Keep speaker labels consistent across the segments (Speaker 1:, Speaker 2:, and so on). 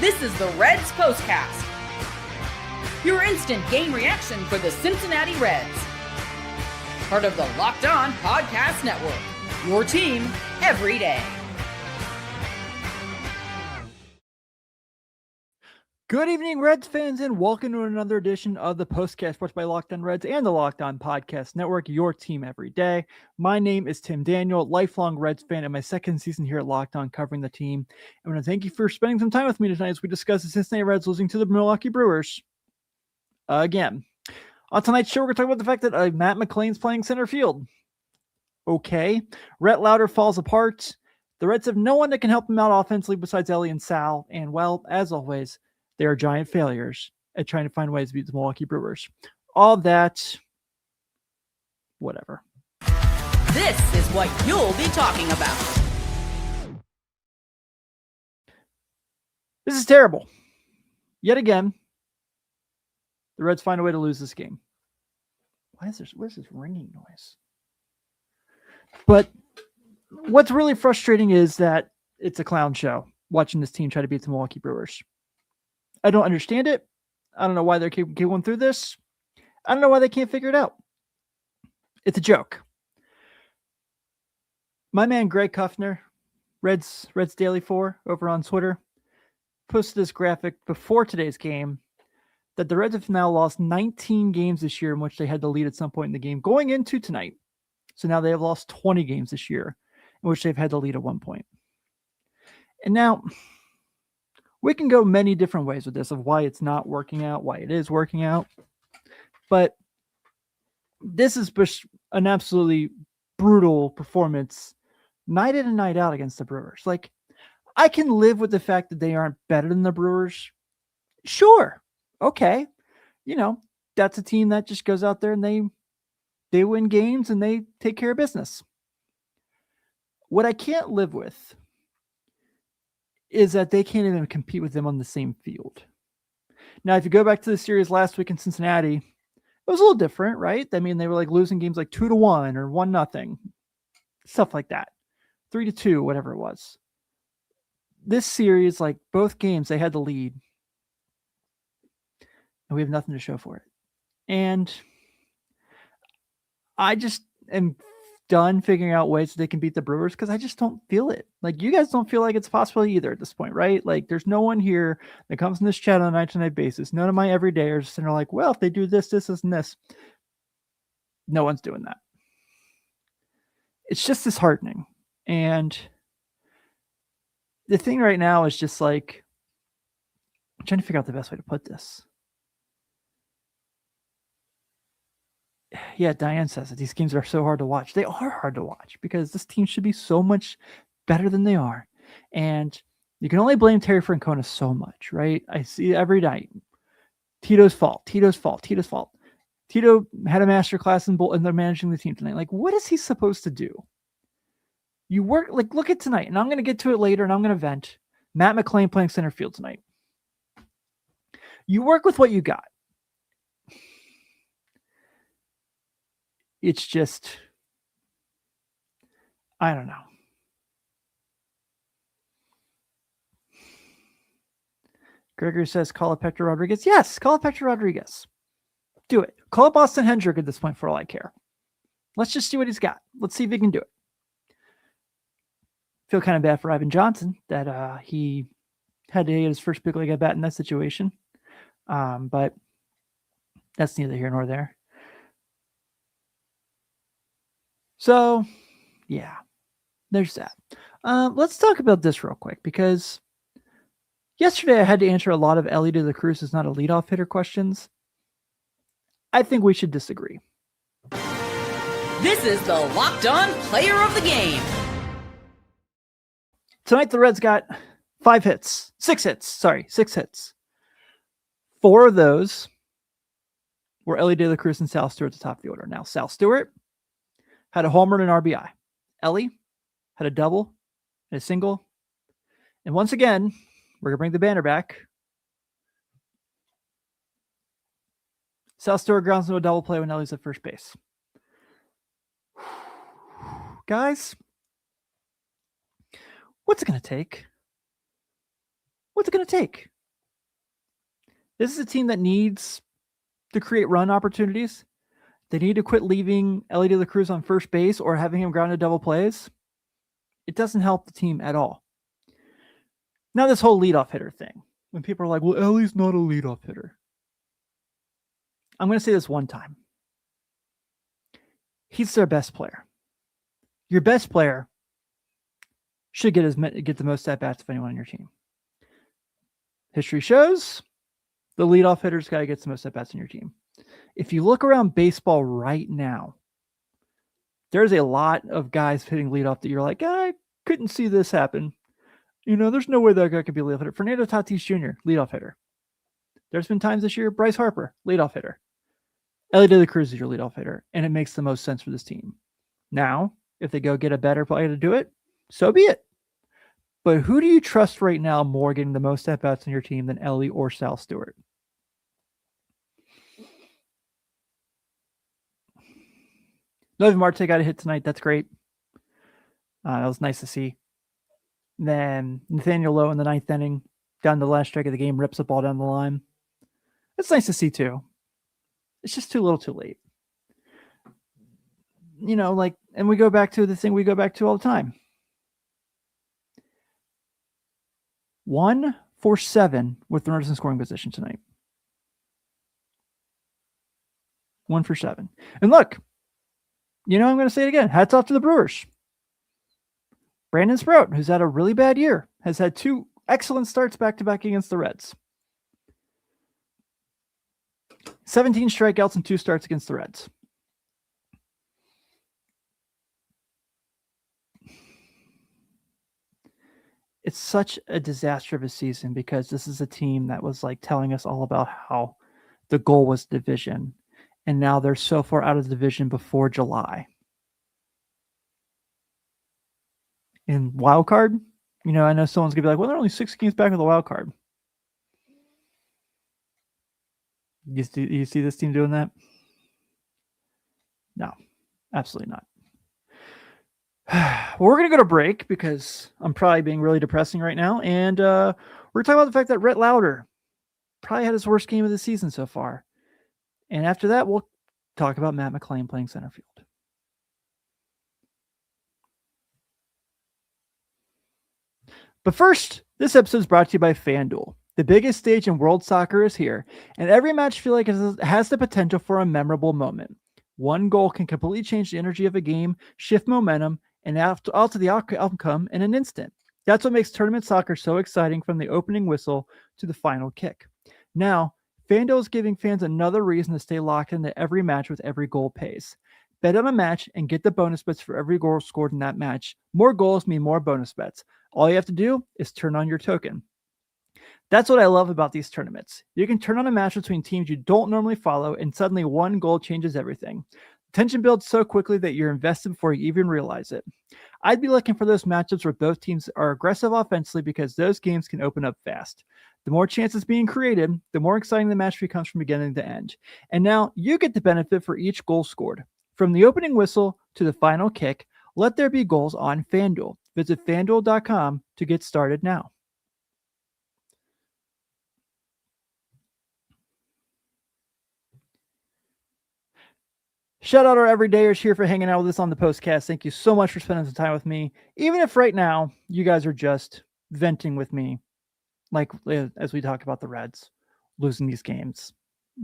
Speaker 1: This is the Reds POSTCAST, your instant game reaction for the Cincinnati Reds. Part of the Locked On Podcast Network, your team every day.
Speaker 2: Good evening, Reds fans, and welcome to another edition of the POSTCAST, brought by Locked On Reds and the Locked On Podcast Network, your team every day. My name is Tim Daniel, lifelong Reds fan, and my second season here at Locked On covering the team. I want to thank you for spending some time with me tonight as we discuss the Cincinnati Reds losing to the Milwaukee Brewers. Again. On tonight's show, we're going to talk about the fact that Matt McLain's playing center field. Okay. Rhett Lowder falls apart. The Reds have no one that can help them out offensively besides Elly and Sal, and well, as always, they are giant failures at trying to find ways to beat the Milwaukee Brewers. All that, whatever.
Speaker 1: This is what you'll be talking about.
Speaker 2: This is terrible. Yet again, the Reds find a way to lose this game. What is this ringing noise? But what's really frustrating is that it's a clown show watching this team try to beat the Milwaukee Brewers. I don't understand it. I don't know why they're going through this. I don't know why they can't figure it out. It's a joke. My man Greg Kuffner, Reds Daily 4 over on Twitter, posted this graphic before today's game that the Reds have now lost 19 games this year in which they had to lead at some point in the game going into tonight. So now they have lost 20 games this year in which they've had to lead at one point. And now we can go many different ways with this of why it's not working out, why it is working out. But this is an absolutely brutal performance night in and night out against the Brewers. Like, I can live with the fact that they aren't better than the Brewers. Sure. Okay. You know, that's a team that just goes out there and they win games and they take care of business. What I can't live with is that they can't even compete with them on the same field. Now, if you go back to the series last week in Cincinnati, it was a little different, right? I mean, they were like losing games like 2-1 or 1-0, stuff like that. 3-2, whatever it was. This series, like both games, they had the lead. And we have nothing to show for it. And I just am done figuring out ways that they can beat the Brewers because I just don't feel it. Like, you guys don't feel like it's possible either at this point, right? Like, there's no one here that comes in this chat on a night-to-night basis. None of my everydayers and are like, well, if they do this, and this. No one's doing that. It's just disheartening. And the thing right now is just like, I'm trying to figure out the best way to put this. Yeah, Diane says that these games are so hard to watch. They are hard to watch because this team should be so much better than they are. And you can only blame Terry Francona so much, right? I see it every night. Tito's fault. Tito had a master class and they're managing the team tonight. Like, what is he supposed to do? You work, like, look at tonight, and I'm going to get to it later, and I'm going to vent. Matt McLain playing center field tonight. You work with what you got. It's just, I don't know. Gregory says, call up Hector Rodriguez. Yes, call up Hector Rodriguez. Do it. Call up Austin Hendrick at this point for all I care. Let's just see what he's got. Let's see if he can do it. Feel kind of bad for Ivan Johnson that he had to get his first big league at bat in that situation. But that's neither here nor there. So, yeah, there's that. Let's talk about this real quick because yesterday I had to answer a lot of Elly to the Cruz is not a leadoff hitter questions. I think we should disagree.
Speaker 1: This is the Locked On Player of the Game.
Speaker 2: Tonight the Reds got 6 hits. 4 of those were Elly De La Cruz and Sal Stewart at the top of the order. Now, Sal Stewart had a homer and an RBI. Elly had a double and a single. And once again, we're going to bring the banner back. Sal Stewart grounds into a double play when Elly's at first base. Guys, what's it going to take? What's it going to take? This is a team that needs to create run opportunities. They need to quit leaving Elly de la Cruz on first base or having him ground to double plays. It doesn't help the team at all. Now this whole leadoff hitter thing. When people are like, well, Elly's not a leadoff hitter. I'm going to say this one time. He's their best player. Your best player should get the most at-bats of anyone on your team. History shows the leadoff hitter's guy gets the most at-bats on your team. If you look around baseball right now, there's a lot of guys hitting leadoff that you're like, I couldn't see this happen. There's no way that guy could be a leadoff hitter. Fernando Tatis Jr., leadoff hitter. There's been times this year, Bryce Harper, leadoff hitter. Elly de la Cruz is your leadoff hitter, and it makes the most sense for this team. Now, if they go get a better player to do it, so be it. But who do you trust right now more getting the most at-bats on your team than Elly or Sal Stewart? Novi Marte got a hit tonight. That's great. That was nice to see. Then Nathaniel Lowe in the 9th inning, down the last strike of the game, rips the ball down the line. That's nice to see too. It's just too little too late. And we go back to the thing we go back to all the time. 1 for 7 with runners in scoring position tonight. 1 for 7. And look, I'm going to say it again. Hats off to the Brewers. Brandon Sprout, who's had a really bad year, has had 2 excellent starts back-to-back against the Reds. 17 strikeouts and 2 starts against the Reds. It's such a disaster of a season because this is a team that was like telling us all about how the goal was division. And now they're so far out of the division before July. In wild card, I know someone's going to be like, well, they're only 6 games back with a wild card. You see this team doing that? No, absolutely not. Well, we're going to go to break because I'm probably being really depressing right now. And we're talking about the fact that Rhett Lowder probably had his worst game of the season so far. And after that, we'll talk about Matt McLain playing center field. But first, this episode is brought to you by FanDuel. The biggest stage in world soccer is here, and every match feels like it has the potential for a memorable moment. One goal can completely change the energy of a game, shift momentum, and alter the outcome in an instant. That's what makes tournament soccer so exciting, from the opening whistle to the final kick. Now, FanDuel is giving fans another reason to stay locked into every match with every goal pays. Bet on a match and get the bonus bets for every goal scored in that match. More goals mean more bonus bets. All you have to do is turn on your token. That's what I love about these tournaments. You can turn on a match between teams you don't normally follow, and suddenly one goal changes everything. Tension builds so quickly that you're invested before you even realize it. I'd be looking for those matchups where both teams are aggressive offensively, because those games can open up fast. The more chances being created, the more exciting the match becomes from beginning to end. And now you get the benefit for each goal scored. From the opening whistle to the final kick, let there be goals on FanDuel. Visit FanDuel.com to get started now. Shout out our everydayers here for hanging out with us on the postcast. Thank you so much for spending some time with me. Even if right now you guys are just venting with me, like as we talk about the Reds losing these games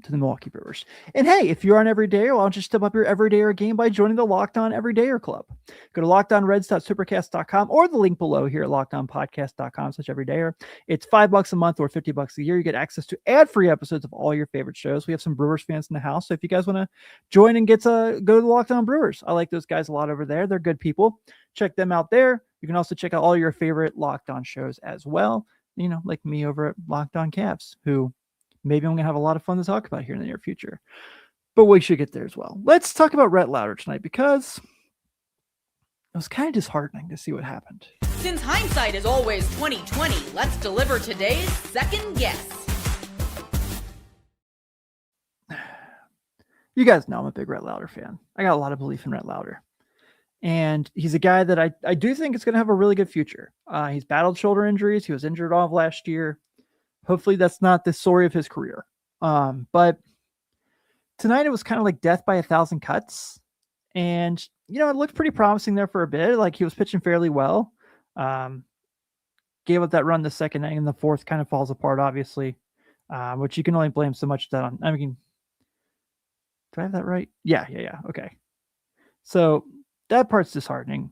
Speaker 2: to the Milwaukee Brewers. And hey, if you're an everydayer, why don't you step up your everydayer game by joining the Locked On Everydayer Club? Go to lockedonreds.supercast.com or the link below here at lockedonpodcast.com/everydayer. It's $5 a month or $50 a year. You get access to ad-free episodes of all your favorite shows. We have some Brewers fans in the house, so if you guys want to join and go to the Locked On Brewers, I like those guys a lot over there. They're good people. Check them out there. You can also check out all your favorite Locked On shows as well. Like me over at Locked On Cavs, who maybe I'm going to have a lot of fun to talk about here in the near future. But we should get there as well. Let's talk about Rhett Lowder tonight, because it was kind of disheartening to see what happened.
Speaker 1: Since hindsight is always 20/20, let's deliver today's second guess.
Speaker 2: You guys know I'm a big Rhett Lowder fan. I got a lot of belief in Rhett Lowder. And he's a guy that I do think is going to have a really good future. He's battled shoulder injuries. He was injured all of last year. Hopefully that's not the story of his career. But tonight it was kind of like death by 1,000 cuts. And, it looked pretty promising there for a bit. Like he was pitching fairly well. Gave up that run the second inning, and the fourth kind of falls apart, obviously, which you can only blame so much that on. I mean, do I have that right? Yeah. Okay. So that part's disheartening.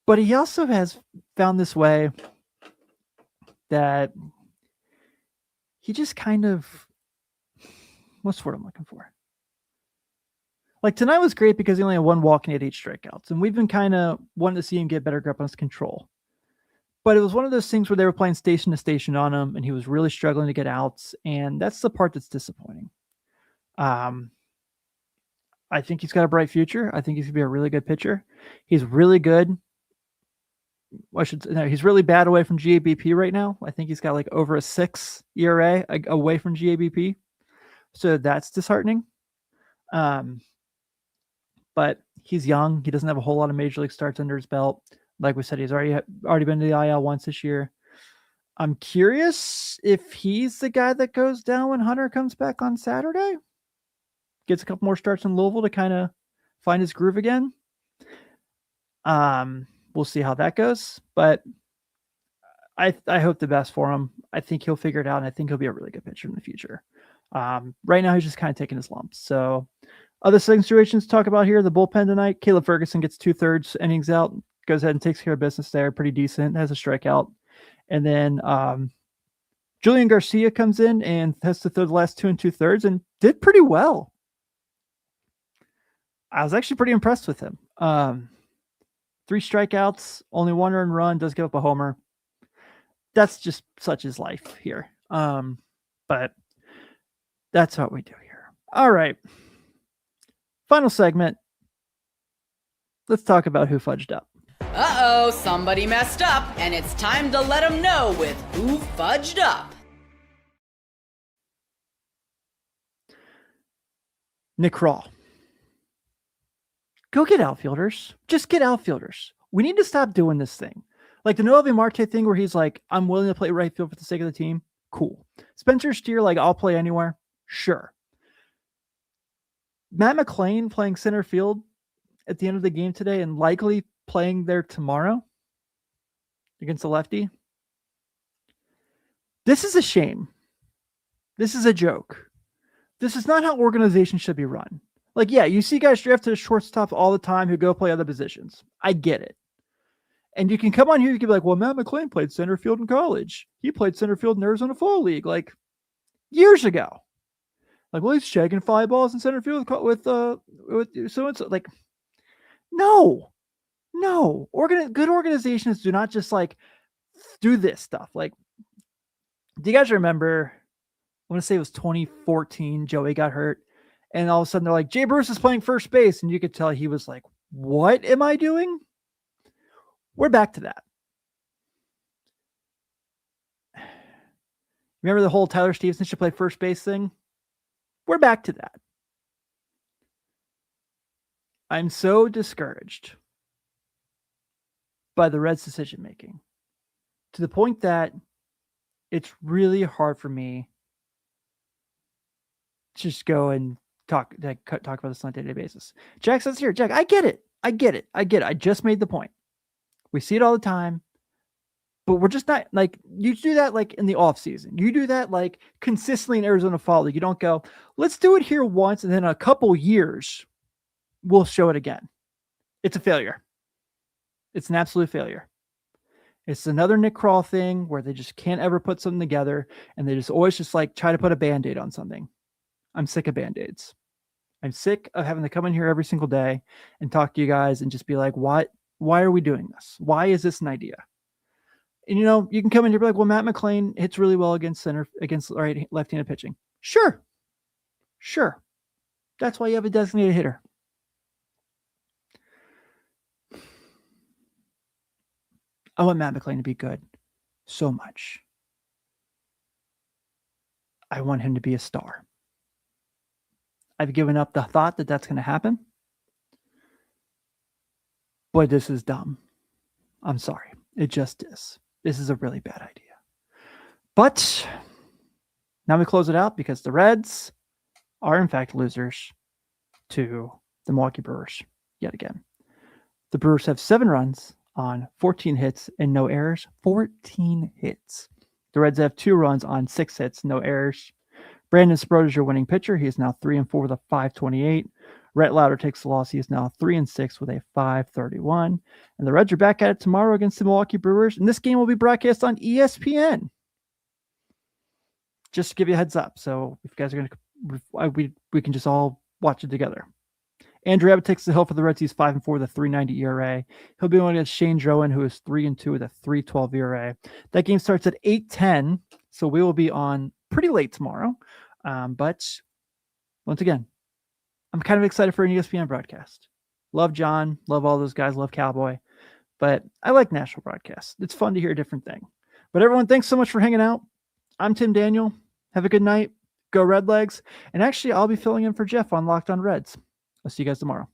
Speaker 2: But he also has found this way that he just kind of, what's the word I'm looking for? Like tonight was great because he only had one walk and he had 8 strikeouts. And we've been kind of wanting to see him get better grip on his control. But it was one of those things where they were playing station to station on him and he was really struggling to get outs. And that's the part that's disappointing. I think he's got a bright future. I think he's going to be a really good pitcher. He's really good. He's really bad away from GABP right now. I think he's got like over a 6 ERA away from GABP. So that's disheartening. But he's young. He doesn't have a whole lot of major league starts under his belt. Like we said, he's already been to the IL once this year. I'm curious if he's the guy that goes down when Hunter comes back on Saturday. Gets a couple more starts in Louisville to kind of find his groove again. We'll see how that goes. But I hope the best for him. I think he'll figure it out, and I think he'll be a really good pitcher in the future. Right now, he's just kind of taking his lumps. So other situations to talk about here, the bullpen tonight. Caleb Ferguson gets 2/3 innings out, goes ahead and takes care of business there. Pretty decent, has a strikeout. And then Julian Garcia comes in and has to throw the last 2 2/3 and did pretty well. I was actually pretty impressed with him. 3 strikeouts, only 1 earned run, does give up a homer. That's just such his life here. But that's what we do here. All right. Final segment. Let's talk about who fudged up.
Speaker 1: Uh-oh, somebody messed up, and it's time to let them know with who fudged up.
Speaker 2: Nick Krall. Go get outfielders. Just get outfielders. We need to stop doing this thing. Like the Noel Marte thing where he's like, I'm willing to play right field for the sake of the team. Cool. Spencer Steer, like, I'll play anywhere. Sure. Matt McLain playing center field at the end of the game today and likely playing there tomorrow against the lefty. This is a shame. This is a joke. This is not how organizations should be run. Like, yeah, you see guys drafted as shortstop all the time who go play other positions. I get it. And you can come on here, you can be like, well, Matt McLain played center field in college. He played center field in Arizona Fall League, like, years ago. Like, well, he's shaking 5 balls in center field with so and so. Like, no. Good organizations do not just like do this stuff. Like, do you guys remember? I want to say it was 2014. Joey got hurt, and all of a sudden they're like, Jay Bruce is playing first base, and you could tell he was like, "What am I doing?" We're back to that. Remember the whole Tyler Stevenson should play first base thing? We're back to that. I'm so discouraged by the Reds' decision-making to the point that it's really hard for me to just go and talk about this on a day-to-day basis. Jack says here, Jack, I get it. I just made the point. We see it all the time, but we're just not like, you do that like in the off season. You do that like consistently in Arizona Fall League. You don't go, let's do it here once, and then a couple years we'll show it again. It's a failure. It's an absolute failure. It's another Nick Krall thing where they just can't ever put something together, and they just always just like try to put a Band-Aid on something. I'm sick of Band-Aids. I'm sick of having to come in here every single day and talk to you guys and just be like, why are we doing this? Why is this an idea? And, you can come in here and be like, well, Matt McLain hits really well against left-handed pitching. Sure. That's why you have a designated hitter. I want Matt McLain to be good so much. I want him to be a star. I've given up the thought that that's going to happen. Boy, this is dumb. I'm sorry. It just is. This is a really bad idea. But now we close it out because the Reds are, in fact, losers to the Milwaukee Brewers yet again. The Brewers have 7 runs on 14 hits and no errors. 14 hits. The Reds have 2 runs on 6 hits, no errors. Brandon Sproat is your winning pitcher. He is now 3-4 with a 5.28. Rhett Lowder takes the loss. He is now 3-6 with a 5.31. And the Reds are back at it tomorrow against the Milwaukee Brewers. And this game will be broadcast on ESPN. Just to give you a heads up. So if you guys are going to, we can just all watch it together. Andrew Abbott takes the hill for the Reds. He's 5-4 with a 3.90 ERA. He'll be going against Shane Drowan, who is 3-2 with a 3.12 ERA. That game starts at 8:10. So we will be on pretty late tomorrow. But once again, I'm kind of excited for an ESPN broadcast. Love John, love all those guys, love Cowboy, but I like national broadcasts. It's fun to hear a different thing. But everyone, thanks so much for hanging out. I'm Tim Daniel. Have a good night. Go Redlegs. And actually, I'll be filling in for Jeff on Locked on Reds. I'll see you guys tomorrow.